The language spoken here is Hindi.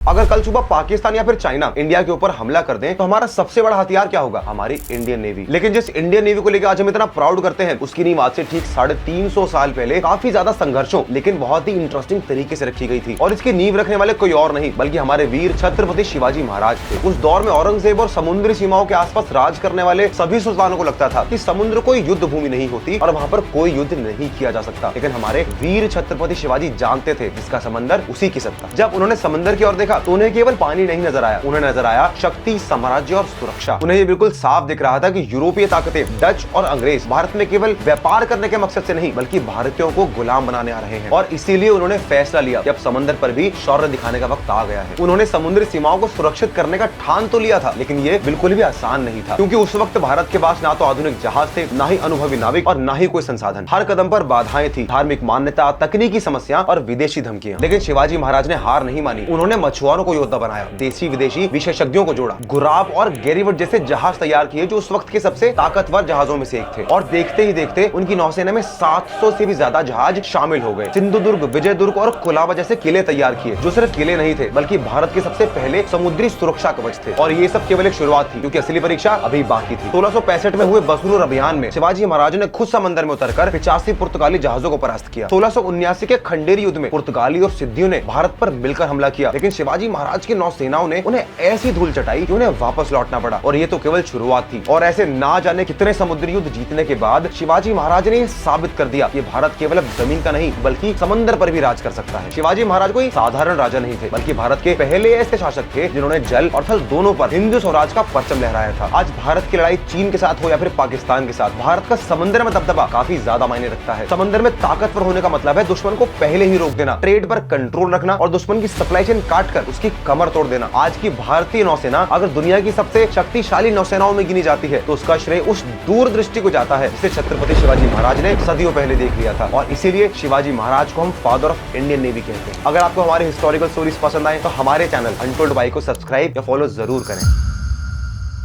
अगर कल सुबह पाकिस्तान या फिर चाइना इंडिया के ऊपर हमला कर दें तो हमारा सबसे बड़ा हथियार क्या होगा? हमारी इंडियन नेवी। लेकिन जिस इंडियन नेवी को लेकर आज हम इतना प्राउड करते हैं, उसकी नींव आज से ठीक 350 साल पहले काफी ज्यादा संघर्षों लेकिन बहुत ही इंटरेस्टिंग तरीके से रखी गई थी। और इसकी नींव रखने वाले कोई और नहीं बल्कि हमारे वीर छत्रपति शिवाजी महाराज थे। उस दौर में औरंगजेब और समुद्री सीमाओं के आसपास राज करने वाले सभी सुल्तानों को लगता था कि समुद्र कोई युद्ध भूमि नहीं होती और वहाँ पर कोई युद्ध नहीं किया जा सकता। लेकिन हमारे वीर छत्रपति शिवाजी जानते थे जिसका समंदर उसी की सत्ता। जब उन्होंने समंदर की ओर देखा तो उन्हें केवल पानी नहीं नजर आया, उन्हें नजर आया शक्ति, साम्राज्य और सुरक्षा। उन्हें ये बिल्कुल साफ दिख रहा था कि यूरोपीय ताकतें, डच और अंग्रेज भारत में केवल व्यापार करने के मकसद से नहीं बल्कि भारतीयों को गुलाम बनाने आ रहे हैं। और इसीलिए उन्होंने फैसला लिया कि अब समंदर पर भी शौर्य दिखाने का वक्त आ गया है। उन्होंने समुद्री सीमाओं को सुरक्षित करने का ठान तो लिया था, लेकिन ये बिल्कुल भी आसान नहीं था, क्योंकि उस वक्त भारत के पास ना तो आधुनिक जहाज थे, ना ही अनुभवी नाविक और ना ही कोई संसाधन। हर कदम पर बाधाएं थी, धार्मिक मान्यता, तकनीकी समस्या और विदेशी धमकियां। लेकिन शिवाजी महाराज ने हार नहीं मानी। उन्होंने मछुआरों को योद्धा बनाया, देसी विदेशी विशेषज्ञों को जोड़ा, गुराब और गेरीवट जैसे जहाज तैयार किए जो उस वक्त के सबसे ताकतवर जहाजों में से एक थे। और देखते ही देखते उनकी नौसेना में 700 से भी ज्यादा जहाज शामिल हो गए। सिंधुदुर्ग, विजयदुर्ग और कोलाबा जैसे किले तैयार किए, जो सिर्फ किले नहीं थे बल्कि भारत के सबसे पहले समुद्री सुरक्षा कवच थे। और ये सब केवल एक शुरुआत थी, क्योंकि असली परीक्षा अभी बाकी थी। 1665 में हुए बसरूर अभियान में शिवाजी महाराज ने खुद समंदर में उतरकर 85 पुर्तगाली जहाजों को परास्त किया। 1679 के खंडेरी युद्ध में पुर्तगाली और सिद्धियों ने भारत पर मिलकर हमला किया, लेकिन शिवाजी महाराज की नौसेनाओं ने उन्हें ऐसी धूल चटाई कि उन्हें वापस लौटना पड़ा। और ये तो केवल शुरुआत थी। और ऐसे ना जाने कितने समुद्री युद्ध जीतने के बाद शिवाजी महाराज ने साबित कर दिया कि भारत केवल अब जमीन का नहीं बल्कि समंदर पर भी राज कर सकता है। शिवाजी महाराज कोई साधारण राजा नहीं थे, बल्कि भारत के पहले ऐसे शासक थे जिन्होंने जल और थल दोनों पर हिंदू स्वराज का परचम लहराया था। आज भारत की लड़ाई चीन के साथ हो या फिर पाकिस्तान के साथ, भारत का समंदर में दबदबा काफी ज्यादा मायने रखता है। समंदर में ताकतवर होने का मतलब है दुश्मन को पहले ही रोक देना, ट्रेड पर कंट्रोल रखना और दुश्मन की सप्लाई चेन काट कर उसकी कमर तोड़ देना। आज की भारतीय नौसेना अगर दुनिया की सबसे शक्तिशाली नौसेनाओं में गिनी जाती है तो उसका श्रेय उस दूरदृष्टि को जाता है जिसे छत्रपति शिवाजी महाराज ने सदियों पहले देख लिया था। और इसीलिए शिवाजी महाराज को हम फादर ऑफ इंडियन नेवी कहते हैं। अगर आपको हमारे हिस्टोरिकल स्टोरीज पसंद आए तो हमारे चैनल अनटोल्ड बाई को सब्सक्राइब या फॉलो जरूर करें।